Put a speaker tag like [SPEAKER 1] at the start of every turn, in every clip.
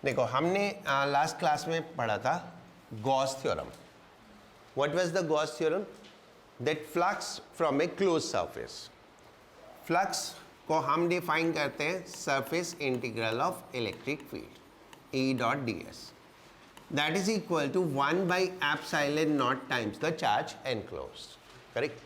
[SPEAKER 1] देखो हमने last class में पढ़ा था Gauss theorem. What was the Gauss theorem? That flux from a close surface. Flux को हम डिफाइन करते हैं surface integral of electric field E dot D S, that is equal to 1 by epsilon naught times the charge enclosed. Correct.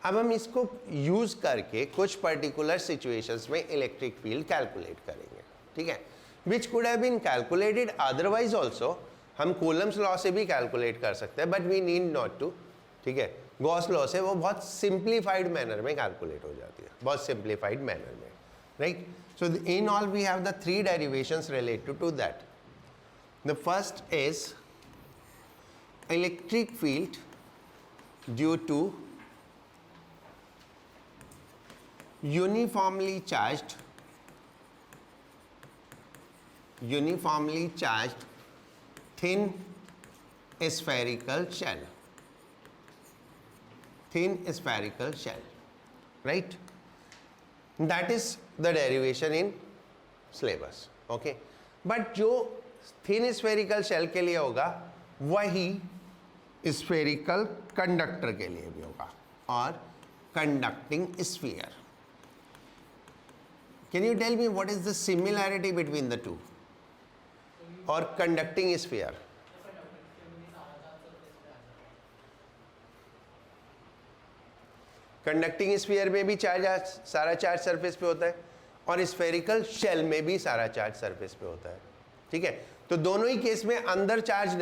[SPEAKER 1] अब हम इसको use करके कुछ particular situations में इलेक्ट्रिक फील्ड कैलकुलेट करेंगे. ठीक है, which could have been calculated otherwise also. हम कूलम्स लॉ से भी कैलकुलेट कर सकते हैं, but we need not to. ठीक है, गॉस लॉ से वो बहुत सिंप्लीफाइड मैनर में कैलकुलेट हो जाती है, बहुत सिंप्लीफाइड मैनर में. Right. So in all we have the 3 derivations related to that. The first is electric field due to uniformly charged thin spherical shell. Right. That is the derivation in syllabus. Okay, but जो thin spherical shell के लिए होगा वही spherical conductor के लिए भी होगा, और conducting sphere. Can you tell me what is the similarity between the two? Or conducting sphere? Conducting sphere में भी सारा चार्ज सरफेस पे होता है, और स्फेरिकल शेल में भी सारा चार्ज सरफेस पे होता है. ठीक है, तो दोनों ही केस में अंदर चार्ज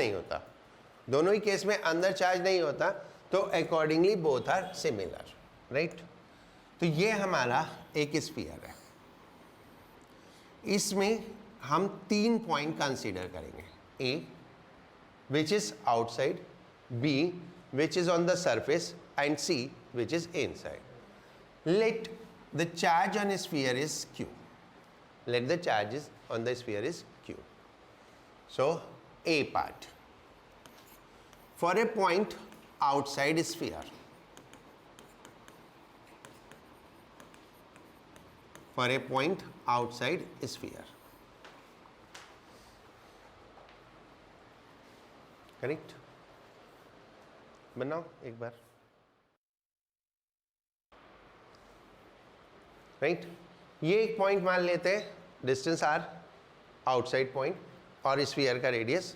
[SPEAKER 1] नहीं होता, तो accordingly both are similar. Right. तो ये हमारा एक स्फीयर है. इसमें हम 3 पॉइंट कंसीडर करेंगे. A which is outside, B which is on the surface, and C which is inside. Let the charge on sphere is Q. Let the charges on the sphere is Q. So A part. For a point outside sphere, correct. बनाओ एक बार. Right. ये एक point मान लेते हैं, distance r, outside point, और sphere का radius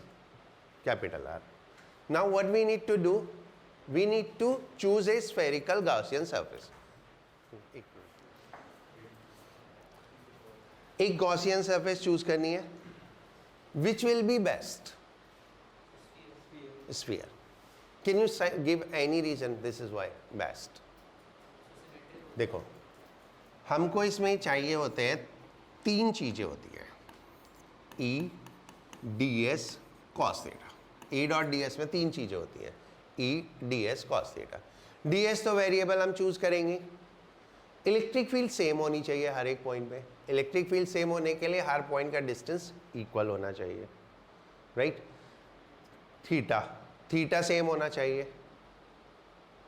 [SPEAKER 1] capital R. Now what we need to do, we need to choose a spherical Gaussian surface. एक गॉसियन सरफेस चूज करनी है. Which will be best? Sphere. Can you give any reason this is why best? देखो, हमको इसमें चाहिए होते हैं 3 चीजें होती है. E ds cos theta. E dot D S में 3 चीजें होती हैं. E ds cos theta. ds तो वेरिएबल हम चूज करेंगे. इलेक्ट्रिक फील्ड सेम होनी चाहिए हर एक पॉइंट पे. इलेक्ट्रिक फील्ड सेम होने के लिए हर पॉइंट का डिस्टेंस इक्वल होना चाहिए. राइट. थीटा सेम होना चाहिए.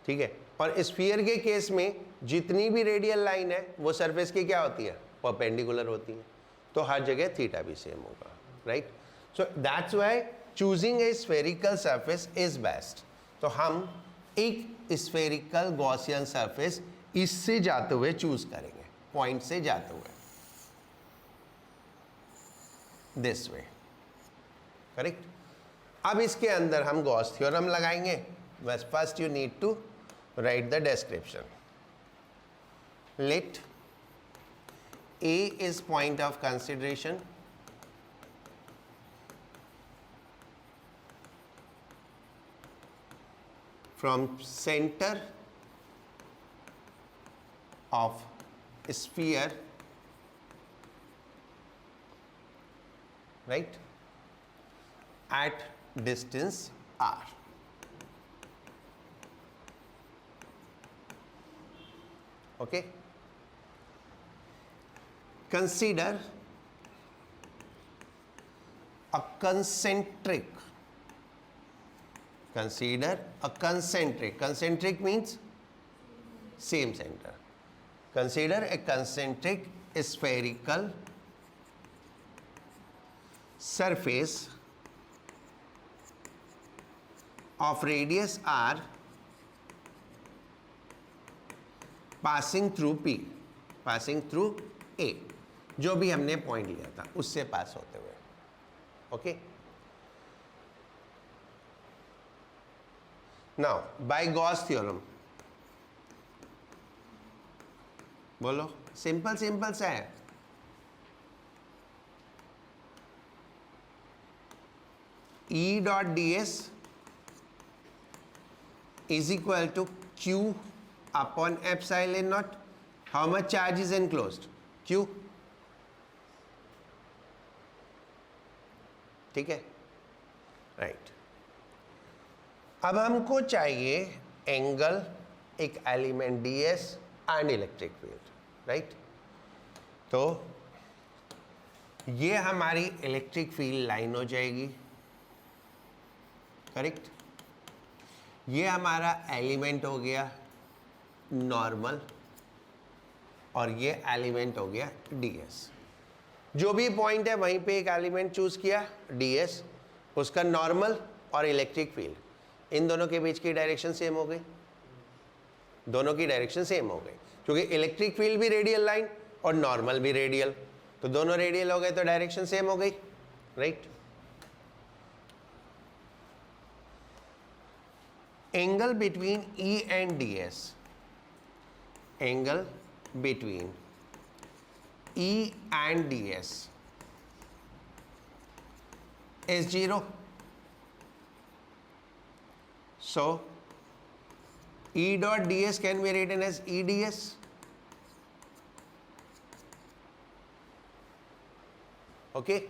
[SPEAKER 1] ठीक है, और स्फीयर के केस में जितनी भी रेडियल लाइन है वो सरफेस की क्या होती है? परपेंडिकुलर होती है, तो हर जगह थीटा भी सेम होगा. Right. So that's why choosing a spherical surface is best. तो हम एक स्फेरिकल गॉसियन सरफेस इससे जाते हुए चूज करेंगे, पॉइंट से जाते हुए, दिस वे. करेक्ट. अब इसके अंदर हम गॉस थ्योरम लगाएंगे. बस first you need to write the description. Let A is point of consideration, from center of sphere, right, at distance r. Okay. Consider a concentric. Concentric means same center. Consider a concentric spherical surface of radius r passing through P, passing through A, जो भी हमने point लिया था उससे पास होते हुए. Okay, now by Gauss theorem, बोलो, सिंपल सिंपल सा है. E dot ds is equal to Q upon epsilon naught. How much charge is enclosed? Q. ठीक है, राइट. अब हमको चाहिए एंगल, एक element ds and electric field, right. तो ये हमारी इलेक्ट्रिक फील्ड लाइन हो जाएगी, करेक्ट. ये हमारा एलिमेंट हो गया नॉर्मल और ये एलिमेंट हो गया ds. जो भी पॉइंट है वहीं पे एक एलिमेंट चूज किया ds, उसका नॉर्मल और इलेक्ट्रिक फील्ड, इन दोनों के बीच की डायरेक्शन सेम हो गई, दोनों की डायरेक्शन सेम हो गई, क्योंकि इलेक्ट्रिक फील्ड भी रेडियल लाइन और नॉर्मल भी रेडियल, तो दोनों रेडियल हो गए तो डायरेक्शन सेम हो गई, right. Angle between E and ds, angle between E and ds is 0. So E dot ds can be written as E ds. Okay.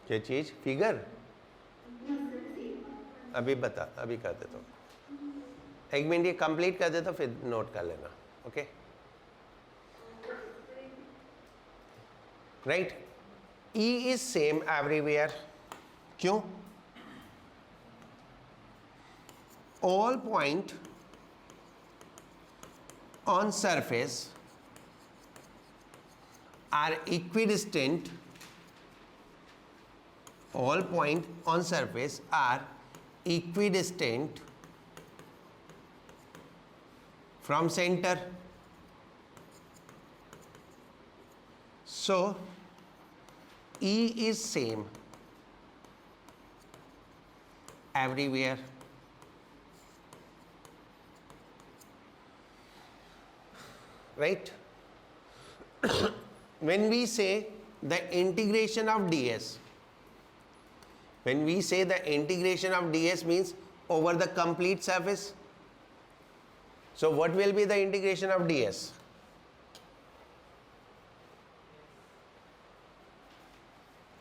[SPEAKER 1] क्या चीज? फिगर? अभी बता, अभी कर देता हूँ, एक मिनट ये कंप्लीट कर देता हूँ फिर नोट कर लेना. Okay, right. E is same everywhere. क्यों? All point on surface are equidistant. All points on surface are equidistant from center. So E is same everywhere. Right? When we say the integration of ds, when we say the integration of ds means over the complete surface, so what will be the integration of ds?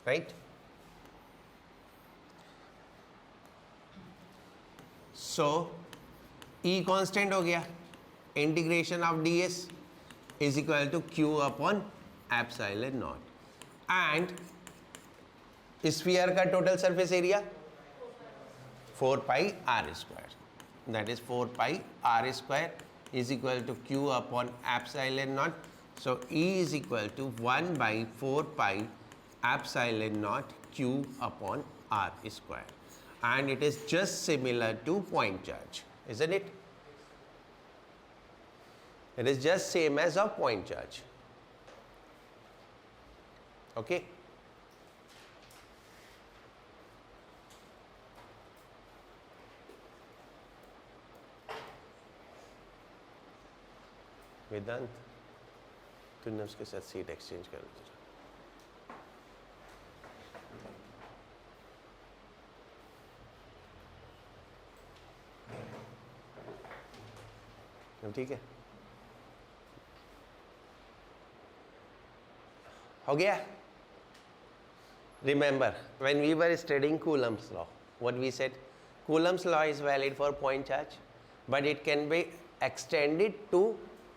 [SPEAKER 1] Right? So E constant हो गया, integration of ds is equal to Q upon epsilon naught, and sphere का total surface area 4 pi r square, that is 4 pi r square is equal to Q upon epsilon naught. So E is equal to 1/4 pi epsilon naught Q upon r square, and it is just similar to point charge, isn't it? It is just same as a point charge. Okay. वेदांत, तूने उसके साथ seat exchange कर ली. ठीक है, हो गया. Remember, when we were studying Coulomb's law, what we said? Coulomb's law is valid for point charge, but it can be extended to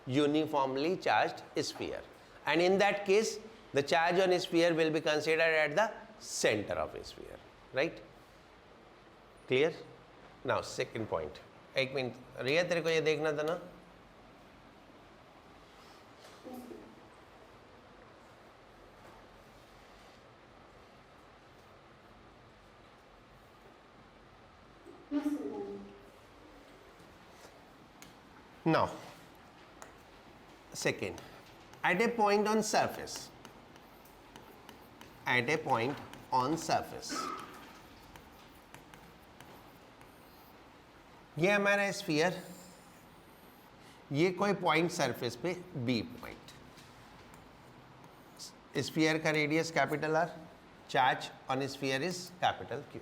[SPEAKER 1] uniformly charged sphere, and in that case the charge on sphere will be considered at the center of a sphere, right? Clear? Now second point. एक minute रिया, तेरे को ये देखना था ना? Now, second, at a point on surface, ये हमारा sphere, ये कोई पॉइंट सरफेस पे बी पॉइंट, स्फीयर का radius capital R, charge on sphere is capital Q.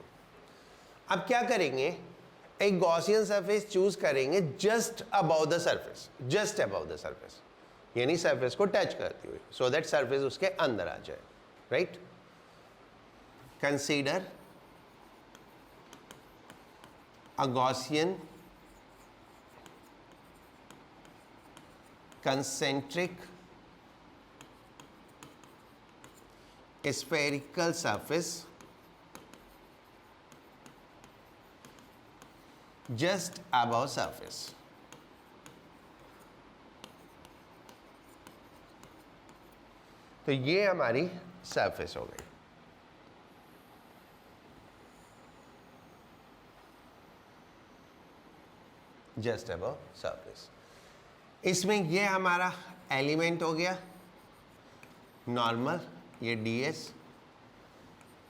[SPEAKER 1] अब क्या करेंगे, एक गॉसियन सरफेस चूज करेंगे जस्ट अबव द सरफेस, यानी सरफेस को टच करती हुई, सो दैट सरफेस उसके अंदर आ जाए, right? Consider a Gaussian concentric spherical surface just above surface. तो ये हमारी सरफेस हो गई। Just above surface. इसमें ये हमारा एलिमेंट हो गया नॉर्मल, ये ds,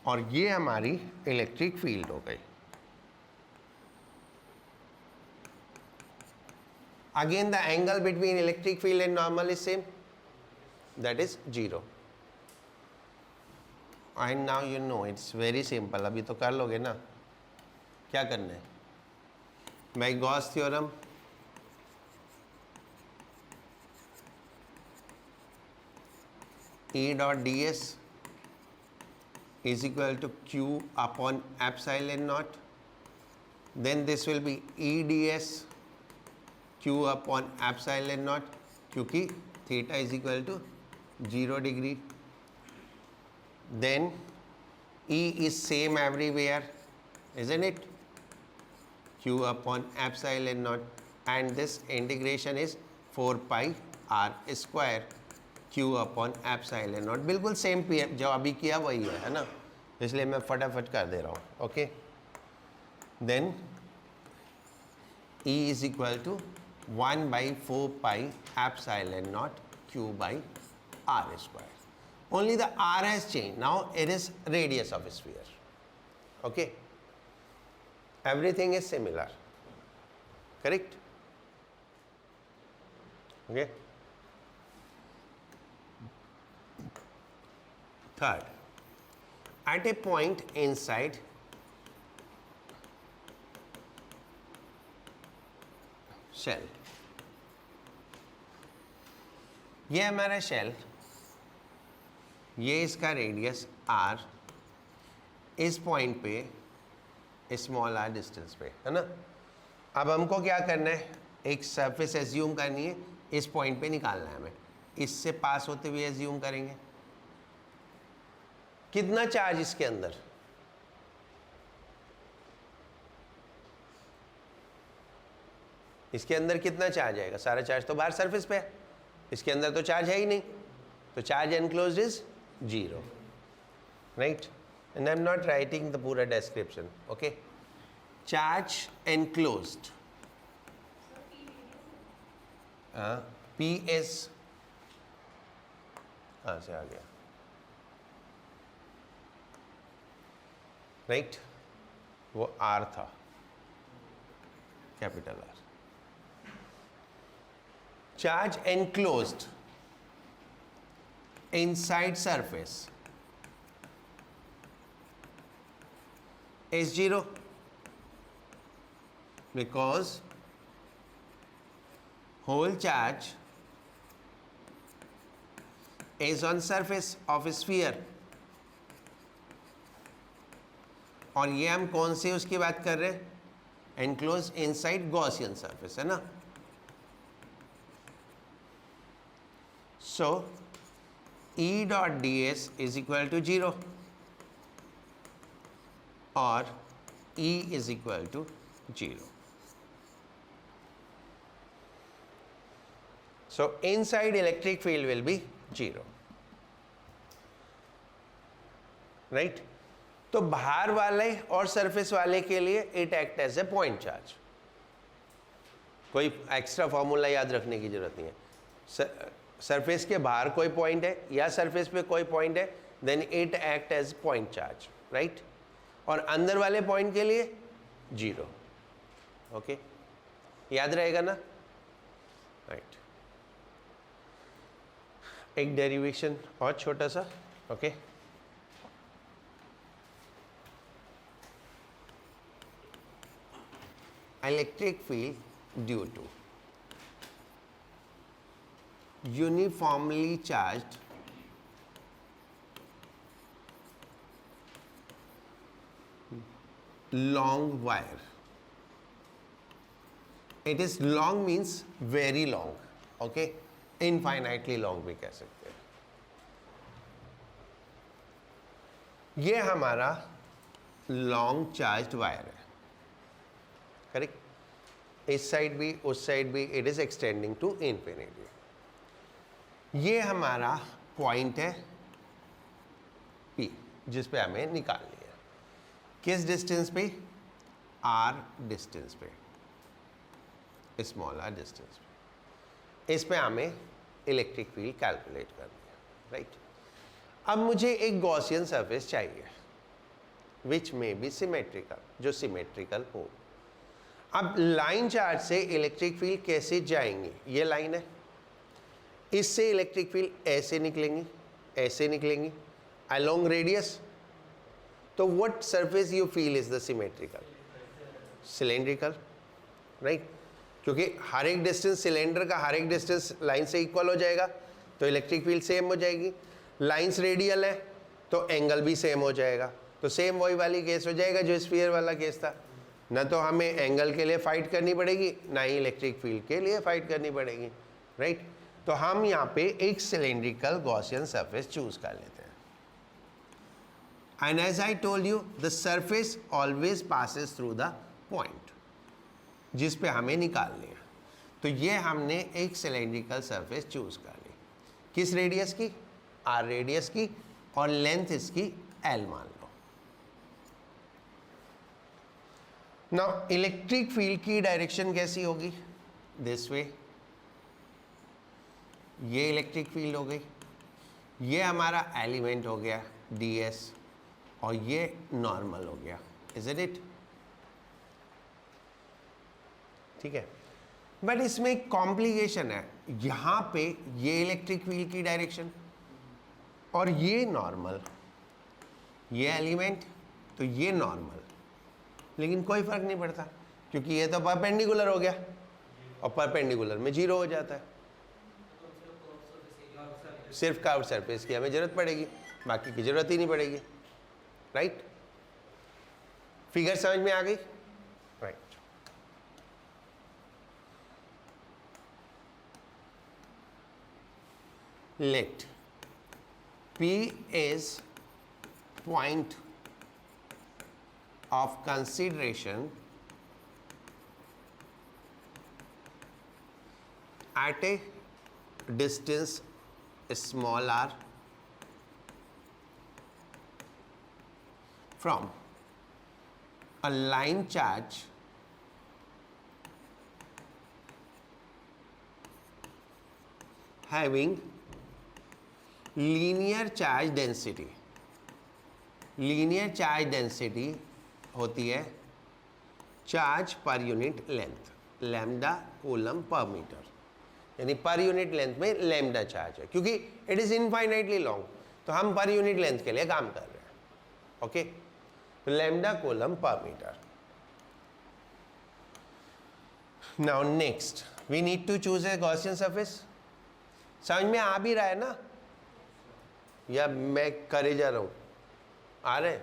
[SPEAKER 1] और ये हमारी इलेक्ट्रिक फील्ड हो गई। Again the angle between electric field and normal is same, that is 0। And now you know it's very simple. अभी तो कर लोगे ना, क्या करना है? by Gauss theorem, E dot ds is equal to q upon epsilon naught, then this will be E ds q upon epsilon naught, क्योंकि theta is equal to 0 degree, then E is same everywhere, isn't it? q upon epsilon naught, and this integration is 4 pi r square q upon epsilon naught। बिल्कुल same जो अभी किया वही है ना, इसलिए मैं फटाफट कर दे रहा हूँ। Okay, then E is equal to 1 by 4 pi epsilon naught q by r square। Only the r has changed, now it is radius of a sphere। Okay, everything is similar, correct? Okay, third, at a point inside shell, ये हमारा shell, ये इसका radius r, इस point पे small r distance पे है ना। अब हमको क्या करना है, एक सरफेस एज्यूम करनी है, इस पॉइंट पे निकालना है हमें, इससे पास होते हुए एज्यूम करेंगे। कितना चार्ज इसके अंदर, इसके अंदर कितना चार्ज आएगा? सारा चार्ज तो बाहर सरफेस पे है, इसके अंदर तो चार्ज है ही नहीं, तो charge enclosed is 0, right? And I am not writing the पूरा description. Okay, charge enclosed, P S कहाँ से आ गया, राइट? वो आर था, capital R. Charge enclosed inside surface is 0 because whole charge is on surface of a sphere। और ये हम कौन से उसकी बात कर रहे हैं? enclosed inside Gaussian surface, है ना? So E dot ds is equal to 0 और E is equal to 0. So inside electric field will be 0. Right? तो बाहर वाले और सरफेस वाले के लिए it act as a point charge. कोई एक्स्ट्रा फॉर्मूला याद रखने की जरूरत नहीं है. सरफेस के बाहर कोई पॉइंट है या सरफेस पे कोई पॉइंट है, then it act as point charge. Right? और अंदर वाले पॉइंट के लिए 0. ओके, याद रहेगा ना? राइट. एक डेरिवेशन और छोटा सा. Okay, electric field due to uniformly charged long wire. It is long means very long. Okay, infinitely long भी कह सकते हैं. ये हमारा long charged wire है. करेक्ट? इस साइड भी उस साइड भी it is extending to infinity. ये हमारा पॉइंट है P, जिस पे हमें निकालनी है. किस डिस्टेंस पे? R डिस्टेंस पे, स्मॉल r डिस्टेंस पे. इस पे हमें इलेक्ट्रिक फील्ड कैलकुलेट करनी है. राइट? अब मुझे एक गॉसियन सरफेस चाहिए विच में बी सिमेट्रिकल, जो सिमेट्रिकल हो. अब लाइन चार्ज से इलेक्ट्रिक फील्ड कैसे जाएंगी? ये लाइन है, इससे इलेक्ट्रिक फील्ड ऐसे निकलेंगी, ऐसे निकलेंगी अलोंग रेडियस. तो what surface you feel is the symmetrical? Cylindrical. Right? क्योंकि हर एक डिस्टेंस सिलेंडर का हर एक डिस्टेंस लाइन से इक्वल हो जाएगा, तो इलेक्ट्रिक फील्ड सेम हो जाएगी. लाइंस रेडियल है तो एंगल भी सेम हो जाएगा. तो सेम वही वाली केस हो जाएगा जो स्फीयर वाला केस था. ना तो हमें एंगल के लिए फाइट करनी पड़ेगी, ना ही इलेक्ट्रिक फील्ड के लिए फाइट करनी पड़ेगी. राइट? तो हम यहाँ पे एक सिलेंड्रिकल गॉसियन सरफेस चूज कर लेते हैं. And as I told you, the surface always passes through the point जिस पे हमें निकालनी है. तो ये हमने एक सिलेंड्रिकल सरफेस चूज कर ली. किस रेडियस की? R रेडियस की, और लेंथ इसकी L मान लो. नाउ इलेक्ट्रिक फील्ड की डायरेक्शन कैसी होगी? This way. ये इलेक्ट्रिक फील्ड हो गई, ये हमारा एलिमेंट हो गया ds, और ये नॉर्मल हो गया. Is it? ठीक है. बट इसमें एक कॉम्प्लिकेशन है. यहां पे ये इलेक्ट्रिक फील्ड की डायरेक्शन और ये नॉर्मल, ये एलिमेंट तो ये नॉर्मल, लेकिन कोई फर्क नहीं पड़ता क्योंकि ये तो परपेंडिकुलर हो गया, और परपेंडिकुलर में 0 हो जाता है. सिर्फ कर्व सरफेस की हमें जरूरत पड़ेगी, बाकी की जरूरत ही नहीं पड़ेगी. राइट? फिगर समझ में आ गई? Right. Let P is point of consideration at a distance small r from a line charge having linear charge density. Linear charge density होती है चार्ज पर यूनिट लेंथ, लैम्डा कूलम पर मीटर. यानी per unit length में lambda charge है, क्योंकि it is infinitely long, तो हम पर यूनिट लेंथ के लिए काम कर रहे हैं. ओके, तो लैम्डा कूलम पर metre. Now next we need to choose a Gaussian surface. समझ में आ भी रहा है ना, या मैं करे जा रहा हूं? आ रहे?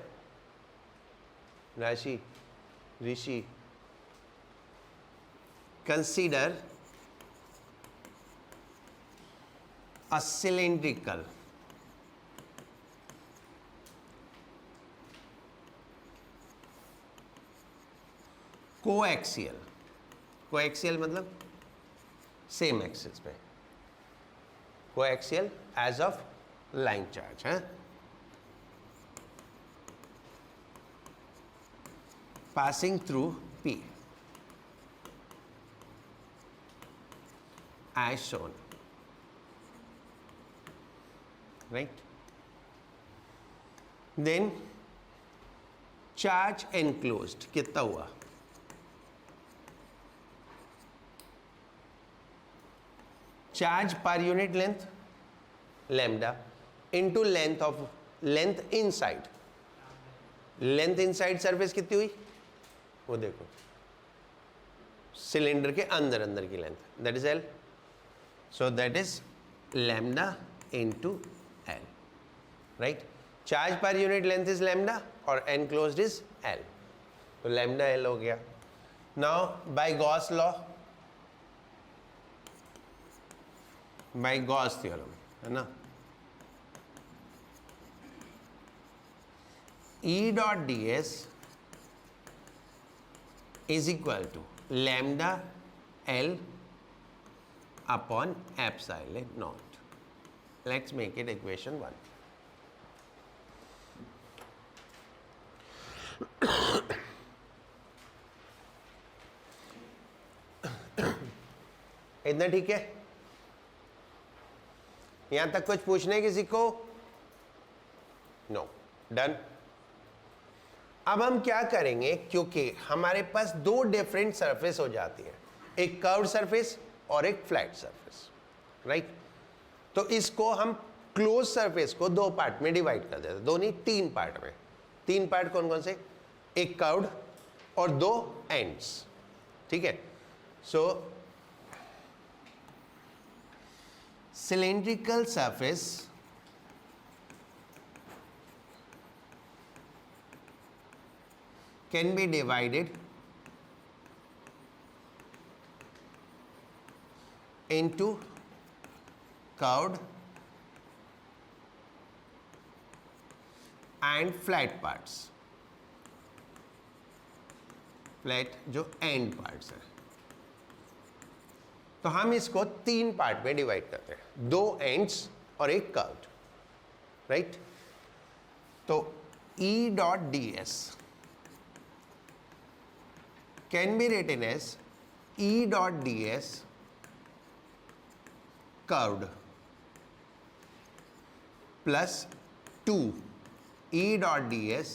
[SPEAKER 1] Rashi, Rishi, consider a cylindrical coaxial, coaxial मतलब सेम एक्सिस पे, coaxial as of line charge है, passing through P as shown, right? Then charge enclosed कितना हुआ, charge per unit length lambda into length inside, length inside surface कितनी हुई वो देखो, cylinder के अंदर अंदर की length, that is L, so that is lambda into L, right? Charge पर यूनिट लेंथ इज लैम्डा और एनक्लोज्ड इज एल, तो लैम्डा एल हो गया. Now by Gauss law, by Gauss theorem है ना, E dot D s is equal to lambda L upon epsilon naught. Let's make it equation 1. इतना ठीक है? यहां तक कुछ पूछने किसी को? No, done. अब हम क्या करेंगे, क्योंकि हमारे पास दो डिफरेंट सरफेस हो जाती है, एक कर्व्ड सरफेस और एक फ्लैट सरफेस, राइट? तो इसको हम क्लोज सरफेस को दो पार्ट में डिवाइड कर देते हैं, दो नहीं तीन पार्ट में. तीन पार्ट कौन कौन से? एक कर्व्ड और दो एंड्स, ठीक है? So cylindrical surface can be divided into curved and flat parts, flat जो end parts है. तो हम इसको तीन पार्ट में डिवाइड करते हैं, दो एंड्स और एक कर्व्ड, राइट? तो E dot D S can be written as E dot ds curved plus 2 E dot ds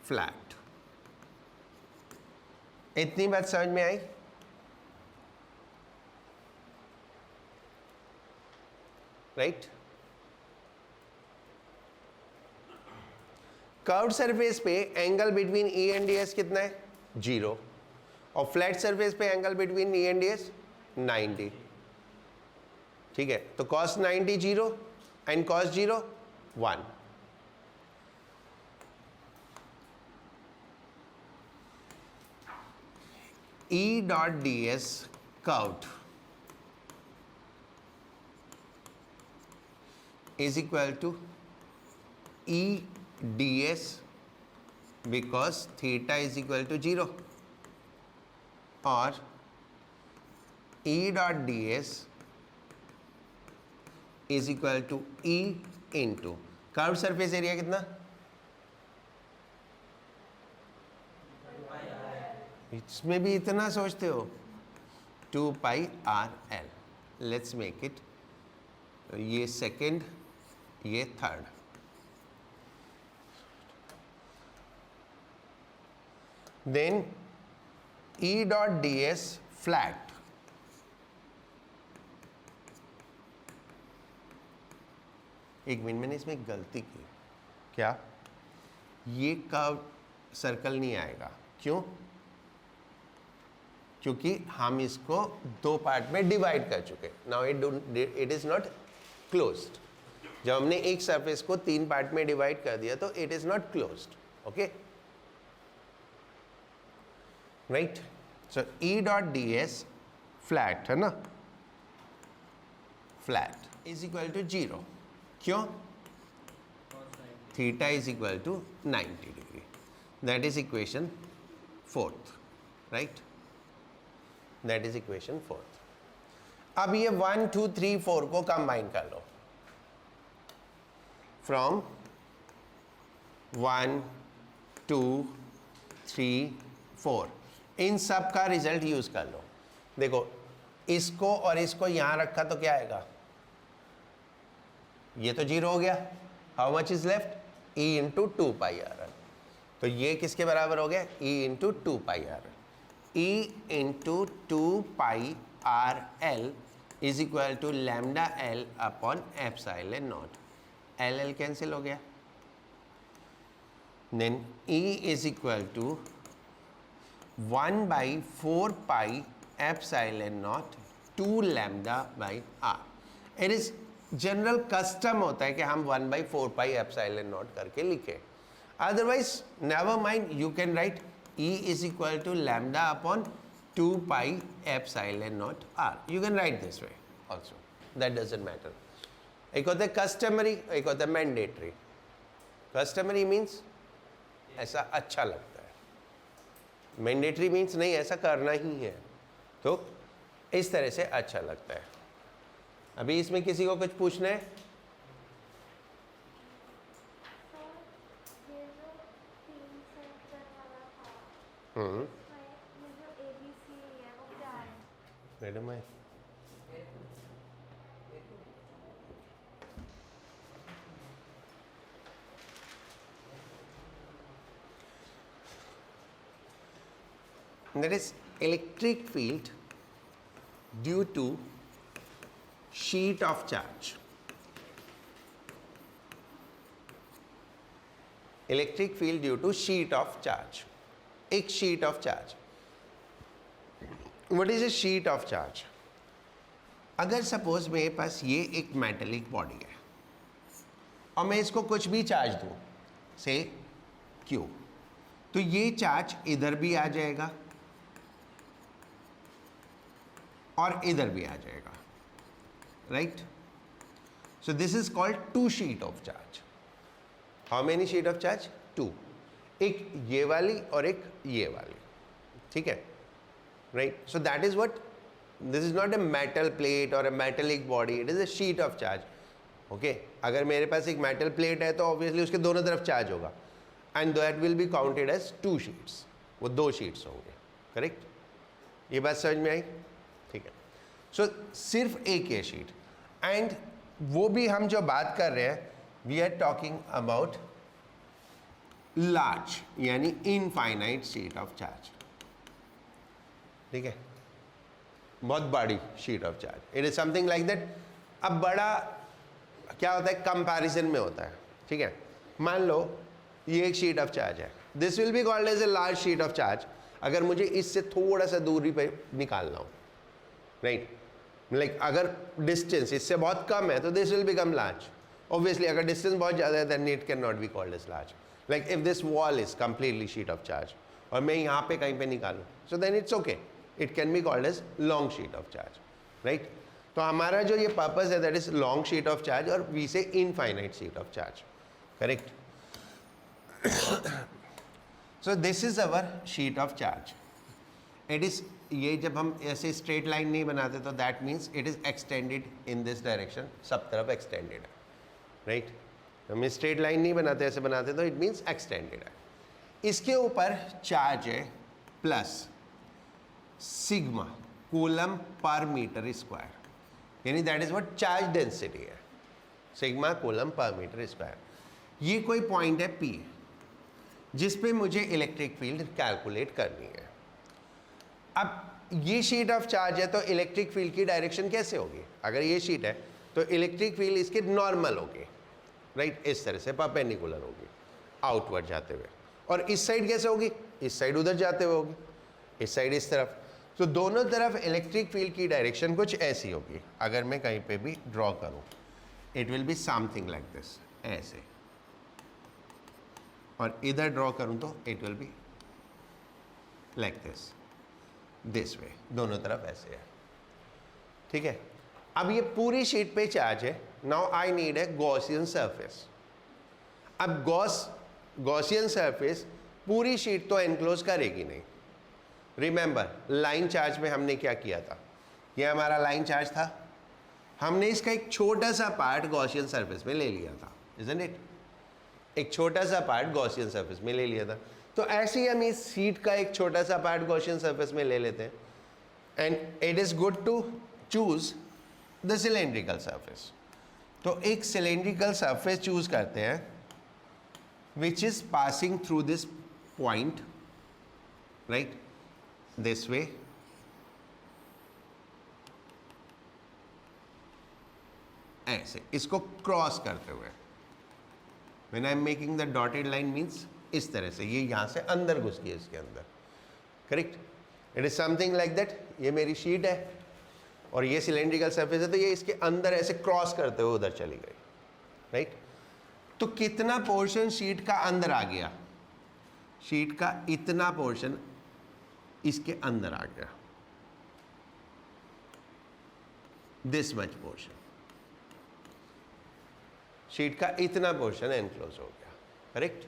[SPEAKER 1] flat. इतनी बात समझ में आई? राइट? कर्व्ड सरफेस पे angle between E and D S कितना है? 0. और फ्लैट सरफेस पे angle between E and D S 90. ठीक है, तो cos 90 0 and cos 0 1. E dot ds curved is equal to E ds because theta is equal to 0 और E dot ds is equal to E into curved surface area कितना? इसमें भी इतना सोचते हो? 2 pi r l. Let's make it, ये second ये third. Then E dot ds flat एक मिनट, मैंने इसमें गलती की. क्या? ये कर्व सर्कल नहीं आएगा. क्यों? क्योंकि हम इसको दो पार्ट में डिवाइड कर चुके. Now it is not closed. जब हमने एक सरफेस को तीन पार्ट में डिवाइड कर दिया तो it is not closed. Okay, right? So E dot D s flat है ना, फ्लैट इज इक्वल टू 0. क्यों? Theta is equal to 90 degree. That is equation 4th, right? That is equation 4th. अब ये 1 2 3 4 को combine कर लो. From 1 2 3 4 इन सब का result use कर लो. देखो इसको और इसको यहां रखा तो क्या आएगा? ये तो 0 हो गया. How much is left? E into 2 pi r L. तो ये किसके बराबर हो गया? E into 2 pi r L. E into 2 pi r L is equal to lambda L upon epsilon naught. L L cancel हो गया. Then E is equal to 1 by 4 pi epsilon naught 2 lambda by r. It is general custom होता है कि हम 1 by 4 pi epsilon naught करके लिखे. Otherwise never mind, you can write E is equal to lambda upon 2 pi epsilon naught r. You can write this way also, that doesn't matter. एक होता है customary, एक होता है मैंडेटरी. कस्टमरी मीन्स ऐसा अच्छा लगता है, मैंडेटरी मीन्स नहीं ऐसा करना ही है, तो इस तरह से अच्छा लगता है. अभी इसमें किसी को कुछ पूछना है? मैडम है that is electric field due to sheet of charge. Electric field due to sheet of charge. एक sheet of charge. What is a sheet of charge? अगर सपोज मेरे पास ये एक मेटेलिक बॉडी है और मैं इसको कुछ भी चार्ज दूं, से Q, तो ये चार्ज इधर भी आ जाएगा और इधर भी आ जाएगा, right? So this is called two sheet of charge. How many sheet of charge? 2. एक ये वाली और एक ये वाली, ठीक है, right? So that is what, this is not a metal plate और a metallic body, it is a sheet of charge. Okay, अगर मेरे पास एक मेटल प्लेट है तो ऑब्वियसली उसके दोनों तरफ चार्ज होगा and that will be counted as 2 sheets. वो 2 शीट्स होंगे, करेक्ट? ये बात समझ में आई? ठीक है. सो सिर्फ एक ये शीट, एंड वो भी हम जो बात कर रहे हैं, we are talking about large यानी इनफाइनाइट शीट ऑफ चार्ज. ठीक है, बहुत बड़ी sheet of charge. It is something like that. अब बड़ा क्या होता है? कंपैरिजन में होता है, ठीक है. मान लो ये एक शीट ऑफ चार्ज है, this will be called as a large sheet of charge अगर मुझे इससे थोड़ा सा दूरी पे निकालना हो, राइट? लाइक अगर डिस्टेंस इससे बहुत कम है तो this will become large. Obviously अगर डिस्टेंस बहुत ज़्यादा है then it can not be called as large. Like if this wall is completely sheet of charge और मैं यहाँ पे कहीं पे निकालूँ, so then it's okay, it can be called as long sheet of charge, right? तो हमारा जो ये पर्पस है that is long sheet of charge और we say infinite sheet of charge, correct? So this is our sheet of charge. It is, ये जब हम ऐसे स्ट्रेट लाइन नहीं बनाते तो that means it is extended in this direction, सब तरफ एक्सटेंडेड है, राइट? हम स्ट्रेट लाइन नहीं बनाते, ऐसे बनाते तो इट मीन्स एक्सटेंडेड है. इसके ऊपर चार्ज है प्लस सिग्मा कूलम पर मीटर स्क्वायर, यानी that is what charge density है, सिग्मा कूलम पर मीटर स्क्वायर. ये कोई पॉइंट है P जिस पे मुझे इलेक्ट्रिक फील्ड कैलकुलेट करनी है. अब ये शीट ऑफ चार्ज है तो इलेक्ट्रिक फील्ड की डायरेक्शन कैसे होगी? अगर ये शीट है तो इलेक्ट्रिक फील्ड इसके नॉर्मल होगी, राइट? इस तरह से परपेंडिकुलर होगी आउटवर्ड जाते हुए. और इस साइड कैसे होगी? इस साइड उधर जाते हुए होगी, इस साइड इस तरफ. तो दोनों तरफ इलेक्ट्रिक फील्ड की डायरेक्शन कुछ ऐसी होगी. अगर मैं कहीं पे भी ड्रॉ करूं, it will be something like this, ऐसे. और इधर ड्रॉ करूं तो it will be like this, this way. दोनों तरफ ऐसे है, ठीक है? अब ये पूरी शीट पे चार्ज है. Now I need a Gaussian surface. अब गॉसियन सरफेस पूरी शीट तो एनक्लोज करेगी नहीं, रिमेंबर लाइन चार्ज में हमने क्या किया था, ये हमारा लाइन चार्ज था, हमने इसका एक छोटा सा पार्ट गॉसियन सरफेस में ले लिया था, इज़न्ट इट? एक छोटा सा पार्ट गॉसियन सरफेस में ले लिया था। तो ऐसे ही हम इस शीट का एक छोटा सा पार्ट गॉसियन सरफेस में ले लेते हैं, and it is good to choose the cylindrical surface. तो एक सिलेंड्रिकल सरफेस चूज करते हैं which is passing through this point, right, this way, ऐसे इसको क्रॉस करते हुए। When I am making the dotted line means इस तरह से, ये यहाँ से अंदर घुस गई इसके अंदर, correct? It is something like that. ये मेरी शीट है और ये सिलेंड्रिकल सरफेस है, तो ये इसके अंदर ऐसे क्रॉस करते हुए उधर चली गई, राइट? तो कितना पोर्शन शीट का अंदर आ गया? शीट का इतना पोर्शन इसके अंदर आ गया, दिस मच पोर्शन, शीट का इतना पोर्शन एनक्लोज हो गया, करेक्ट?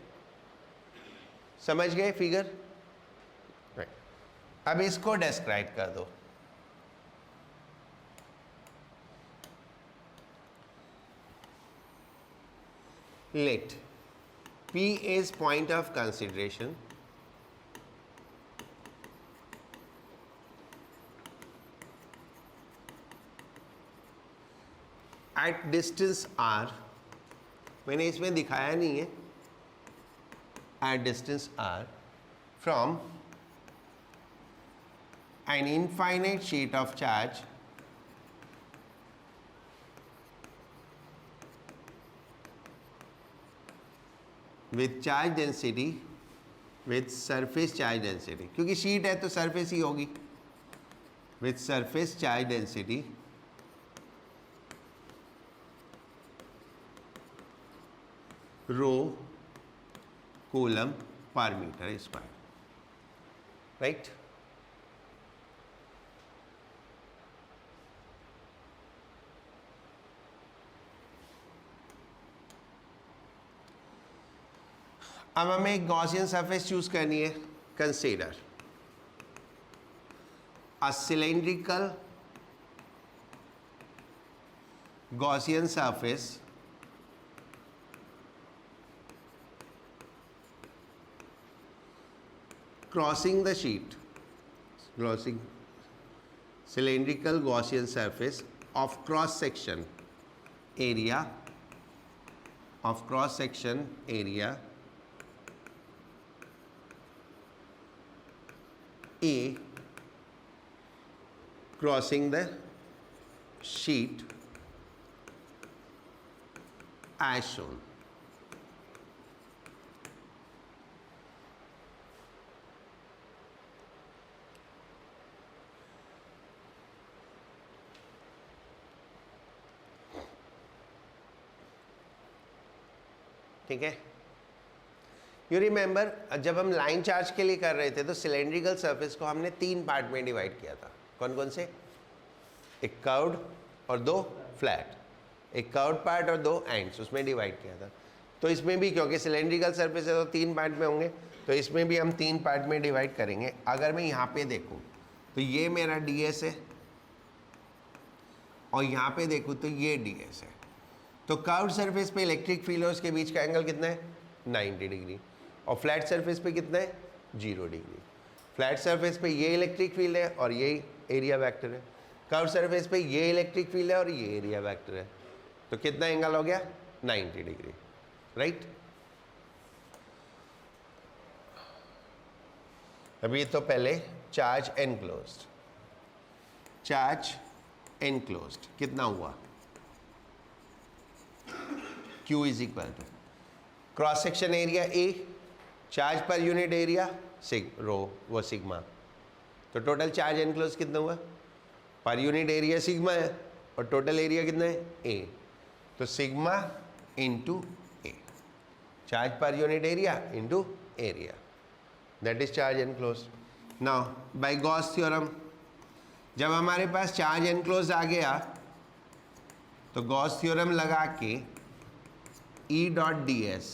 [SPEAKER 1] समझ गए फिगर? राइट। अब इसको डिस्क्राइब कर दो। Let P is point of consideration at distance r, मैंने इसमें दिखाया नहीं है, at distance r from an infinite sheet of charge with charge density, with surface charge density, क्योंकि शीट है तो सरफेस ही होगी, with surface charge density rho coulomb पर मीटर स्क्वायर, राइट? अब हमें एक गॉसियन सरफेस चूज करनी है। Consider a cylindrical Gaussian surface crossing the sheet, crossing cylindrical Gaussian surface of cross section area, of cross section area A crossing the sheet as shown. ठीक है? You remember जब हम line charge के लिए कर रहे थे तो सिलेंड्रिकल सरफेस को हमने 3 पार्ट में डिवाइड किया था। कौन कौन से? एक कर्व्ड और 2 फ्लैट, एक कर्व्ड पार्ट और 2 एंड्स, उसमें डिवाइड किया था। तो इसमें भी क्योंकि सिलेंड्रिकल सरफेस है तो 3 पार्ट में होंगे, तो इसमें भी हम 3 पार्ट में डिवाइड करेंगे। अगर मैं यहाँ पे देखूँ तो ये मेरा ds है और यहाँ पे देखूँ तो ये ds है। तो कर्व्ड सरफेस पे इलेक्ट्रिक फील्ड और उसके बीच का एंगल कितना है? 90 डिग्री। और फ्लैट सरफेस पे कितना है? 0 डिग्री। फ्लैट सरफेस पे ये इलेक्ट्रिक फील्ड है और ये एरिया वेक्टर है, कर्व्ड सरफेस पे ये इलेक्ट्रिक फील्ड है और ये एरिया वेक्टर है। तो कितना एंगल हो गया? 90 डिग्री, राइट? अभी तो पहले चार्ज एनक्लोज्ड, चार्ज एनक्लोज्ड कितना हुआ? Q is equal to cross section area A, charge पर यूनिट एरिया रो वो सिग्मा। तो टोटल चार्ज एनक्लोज कितना हुआ? पर यूनिट एरिया सिग्मा है और टोटल एरिया कितना है? A। तो सिग्मा इंटू A, चार्ज पर unit area into area, that is charge enclose. Now by Gauss theorem जब हमारे पास चार्ज एनक्लोज आ गया तो गॉस थ्योरम लगा के E dot ds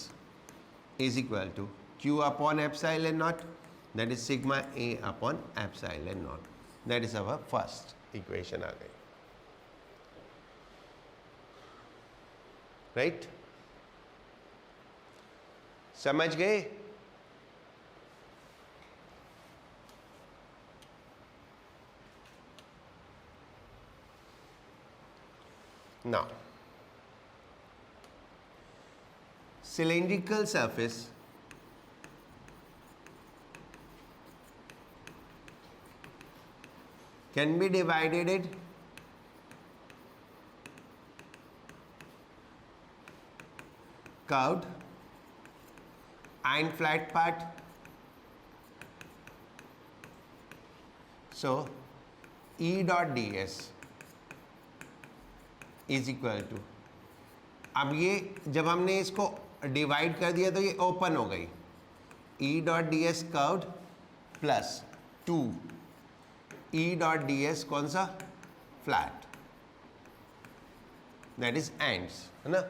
[SPEAKER 1] is equal to Q upon epsilon naught, that is sigma A upon epsilon naught. That is our first equation आ गई. Right? समझ गए? Now, cylindrical surface can be divided in curved and flat part. So, E dot ds is equal to, अब ये जब हमने इसको divide कर दिया तो ये ओपन हो गई. E dot D s curved plus 2 E dot D S कौन सा? फ्लैट. दैट इज एंड्स, है ना?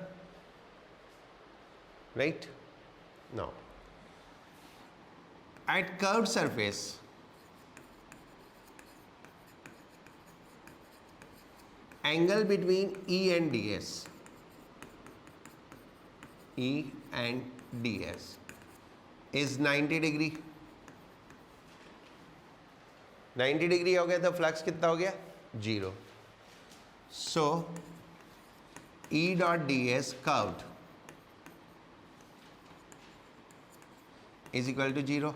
[SPEAKER 1] Right? Now at curved surface angle between E and ds, E and ds is 90 degree. 90 degree हो गया तो flux कितना हो गया? 0. So E dot D s curved is equal to 0.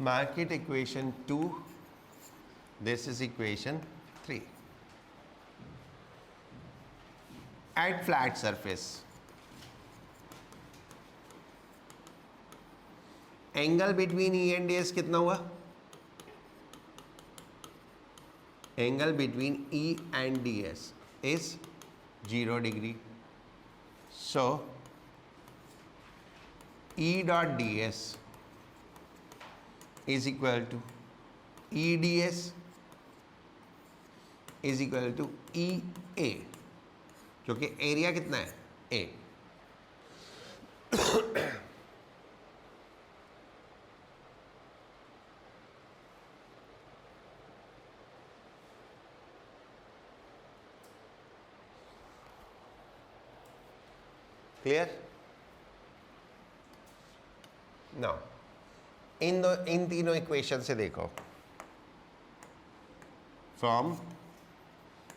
[SPEAKER 1] Mark it equation 2. This is equation 3. At flat surface, angle between E and ds कितना हुआ? Angle between E and ds is 0 degree. So E dot ds is equal to EDS is equal to EA, क्योंकि area कितना है? A. Clear? Now in तीनों equation से देखो, from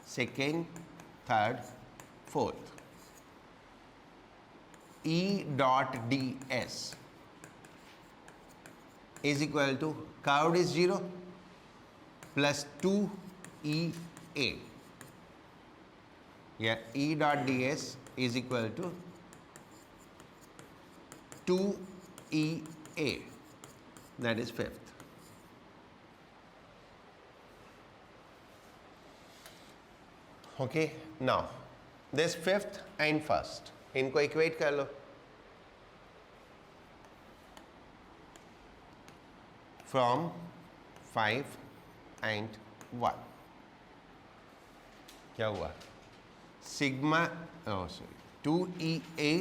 [SPEAKER 1] second, third, fourth, E dot D s is equal to curved is 0 plus 2 E A, या E dot D s is equal to 2 E A. That is fifth. Okay, now this fifth and first, इनको equate कर लो. From 5 and 1 क्या हुआ? Sigma 2EA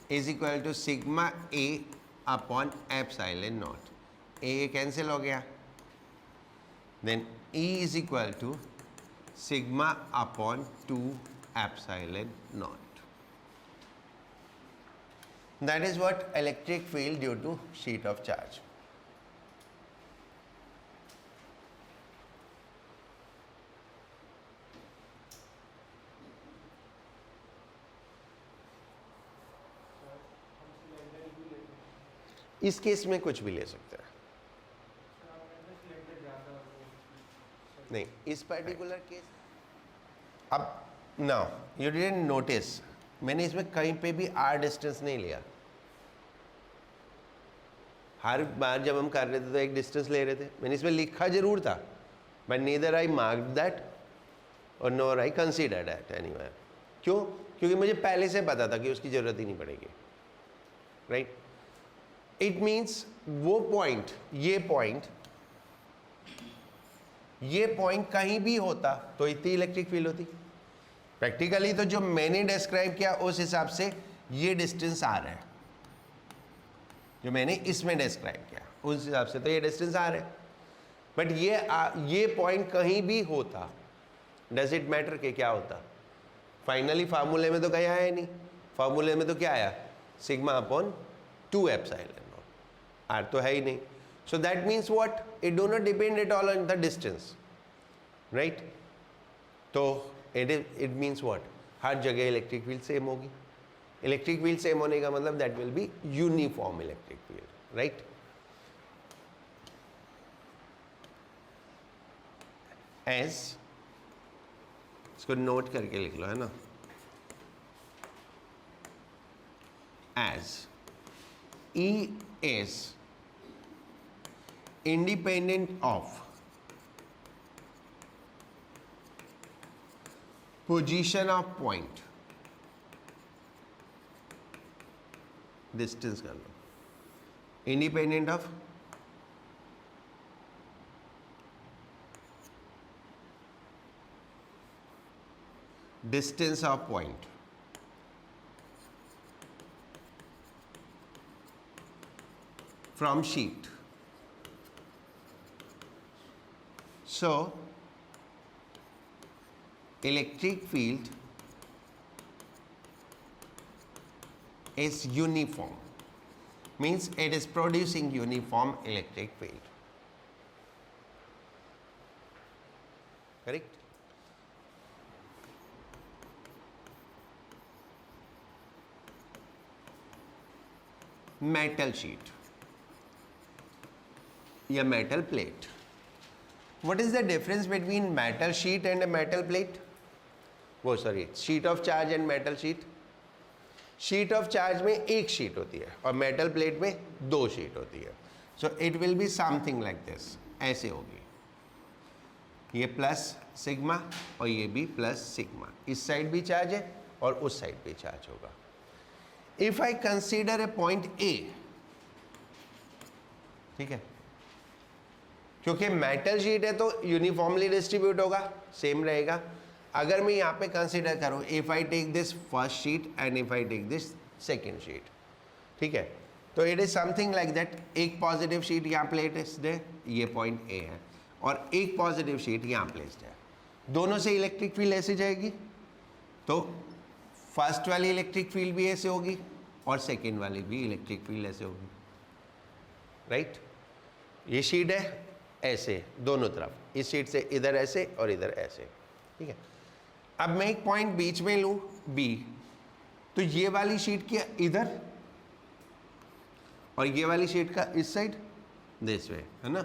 [SPEAKER 1] is equal to sigma A upon epsilon naught. A cancel हो गया. Then E is equal to sigma upon 2 epsilon naught. That is what electric field due to sheet of charge. इस case में कुछ भी ले सकते हैं. नहीं, इस पर्टिकुलर केस, अब नाउ यू डिडंट नोटिस, मैंने इसमें कहीं पे भी आर डिस्टेंस नहीं लिया. हर बार जब हम कर रहे थे तो एक डिस्टेंस ले रहे थे. मैंने इसमें लिखा जरूर था, but neither I mark that और nor I consider that anywhere. क्यों? क्योंकि मुझे पहले से पता था कि उसकी ज़रूरत ही नहीं पड़ेगी. राइट? इट मीन्स वो पॉइंट, ये पॉइंट कहीं भी होता तो इतनी इलेक्ट्रिक फील्ड होती. प्रैक्टिकली तो जो मैंने डिस्क्राइब किया उस हिसाब से ये डिस्टेंस आ रहा है, जो मैंने इसमें डिस्क्राइब किया उस हिसाब से तो ये डिस्टेंस आ रहा है। बट ये पॉइंट कहीं भी होता, डज इट मैटर कि क्या होता? फाइनली फार्मूले में तो कहीं आया नहीं, फार्मूले में तो क्या आया? Sigma upon 2 epsilon naught, r तो है ही नहीं। So that means what? It do not depend at all on the distance, right? तो इट मीन्स व्हाट? हर जगह इलेक्ट्रिक फील्ड सेम होगी। इलेक्ट्रिक फील्ड सेम होने का मतलब that will be uniform electric field, right? As, इसको note करके लिख लो, है ना, as E is independent of position of point, distance कर लो, independent of distance of point from sheet. So electric field is uniform, means it is producing uniform electric field. Correct? Metal sheet या metal plate. What is the difference between metal sheet and a metal plate? वो sorry, sheet of charge and metal sheet. Sheet of charge में एक sheet होती है और metal plate में दो sheet होती है. So it will be something like this. ऐसे होगी, ये प्लस सिग्मा और ये भी प्लस सिग्मा, इस साइड भी चार्ज है और उस साइड भी चार्ज होगा. If I consider a point A, ठीक है, क्योंकि मेटल शीट है तो यूनिफॉर्मली डिस्ट्रीब्यूट होगा, सेम रहेगा. अगर मैं यहाँ पे कंसीडर करूँ, if I take this first sheet and if I take this second sheet, ठीक है, तो it is something like that. एक पॉजिटिव शीट यहाँ प्लेस्ड है, ये पॉइंट ए है, और एक पॉजिटिव शीट यहाँ प्लेस्ड है. दोनों से इलेक्ट्रिक फील्ड ऐसे जाएगी, तो फर्स्ट वाली इलेक्ट्रिक फील्ड भी ऐसे होगी और सेकेंड वाली भी इलेक्ट्रिक फील्ड ऐसे होगी, राइट? ये शीट है ऐसे दोनों तरफ, इस शीट से इधर ऐसे और इधर ऐसे, ठीक है. अब मैं एक पॉइंट बीच में लूं बी, तो ये वाली शीट की इधर और ये वाली शीट का इस साइड, दिस वे, है ना.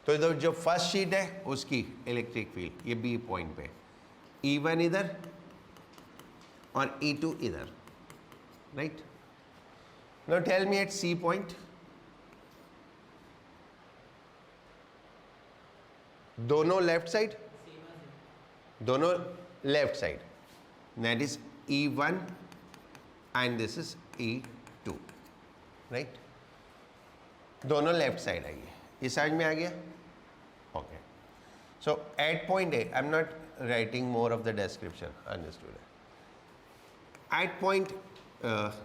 [SPEAKER 1] तो इधर जो फर्स्ट शीट है उसकी इलेक्ट्रिक फील्ड ये बी पॉइंट पे, E1 इधर और E2 इधर, राइट? Now tell me at C point, दोनों लेफ्ट साइड, दोनों left side, that is E1 and this is E2, right? दोनों लेफ्ट साइड आइए, इस साइड में आ गया, okay. So at point A, I am not writing more of the description, understood. At point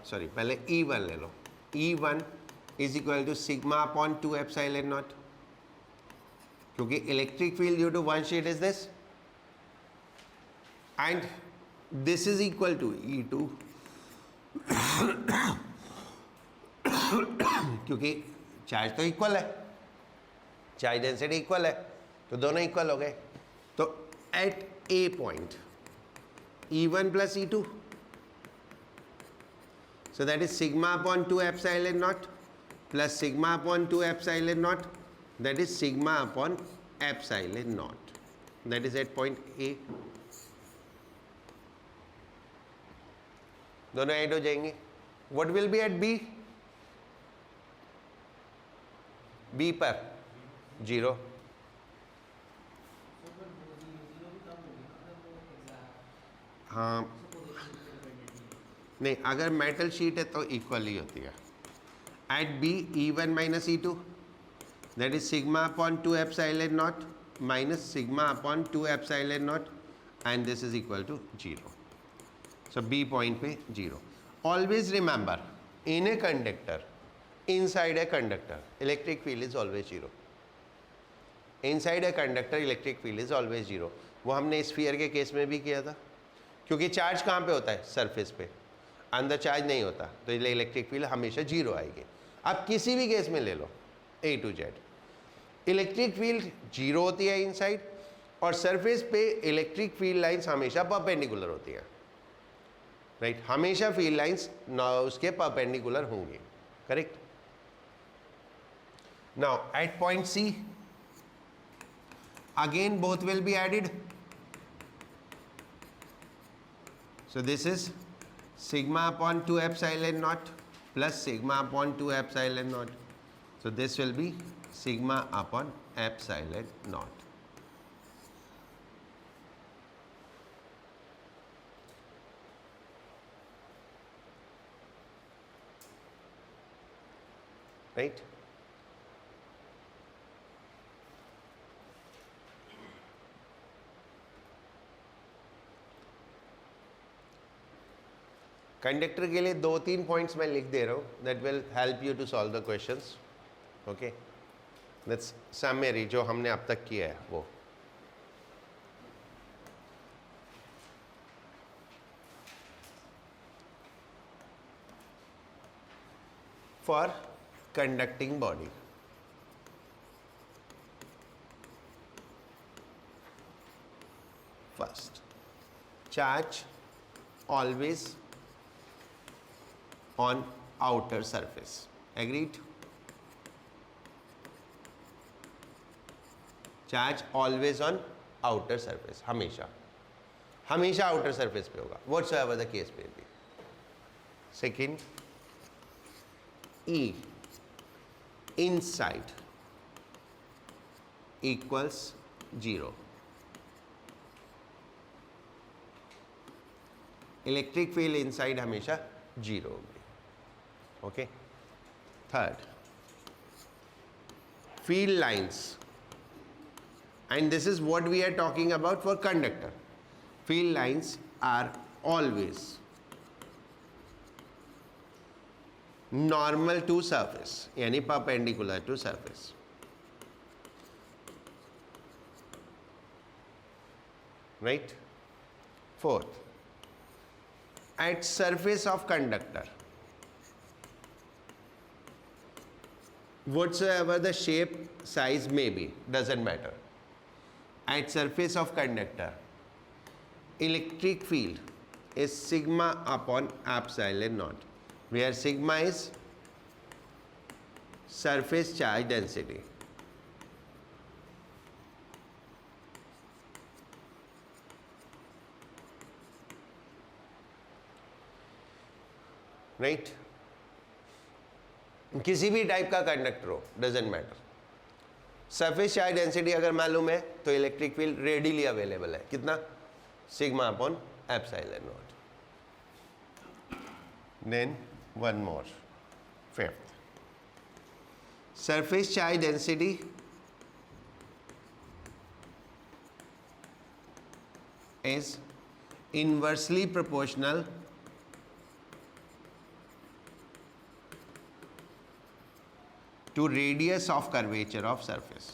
[SPEAKER 1] sorry, पहले E1 ले लो. E1 is equal to sigma upon 2 epsilon naught, क्योंकि electric field due to one sheet is this, and this is equal to E2 क्योंकि charge तो equal है, charge density equal है, तो दोनों इक्वल हो गए. तो at A point E1 plus E2, so that is sigma upon 2 epsilon naught plus sigma upon 2 epsilon naught, that is sigma upon epsilon naught, that is at point A. दोनों add हो जाएंगे. What will be at B? B पर 0. हाँ नहीं, अगर metal sheet है तो equal ही होती है. At B E1 minus E2, that is sigma upon 2 epsilon naught minus sigma upon 2 epsilon naught, and this is equal to 0. So B point पे 0. Always remember, in a conductor, inside a conductor, electric field is always 0. Inside a conductor, electric field is always 0. वो हमने sphere के case में भी किया था, क्योंकि charge कहाँ पे होता है? सरफेस पे. अंदर चार्ज नहीं होता, तो इलेक्ट्रिक फील्ड हमेशा 0 आएगी. आप किसी भी केस में ले लो, A to Z, electric field 0 होती है इनसाइड, और सरफेस पे इलेक्ट्रिक फील्ड लाइंस हमेशा परपेंडिकुलर होती हैं. राइट, हमेशा फील्ड लाइंस उसके परपेंडिकुलर होंगी. Correct. Now at point C, again both will be added. So this is sigma upon 2 epsilon naught plus sigma upon 2 epsilon naught. So this will be sigma upon epsilon naught. Right? Conductor के लिए 2-3 points मैं लिख दे रहा हूँ, that will help you to solve the questions. Okay, that's summary जो हमने अब तक किया है वो. For conducting body, first, charge always on outer surface. Agreed? Charge always on outer surface. हमेशा हमेशा outer surface पे होगा, whatsoever the case may be. Second, E inside equals 0. Electric field inside हमेशा 0 होगी. Okay. Third, field lines, and this is what we are talking about for conductor. Field lines are always normal to surface, यानी perpendicular to surface. Right? Fourth, at surface of conductor, whatsoever the shape, size may be, doesn't matter. At surface of conductor, electric field is sigma upon epsilon naught, where sigma is surface charge density. Right? किसी भी type का conductor हो, doesn't matter. Surface charge density अगर मालूम है तो electric field readily available है. कितना? Sigma upon epsilon naught. Then one more, fifth, surface charge density is inversely proportional to radius of curvature of surface.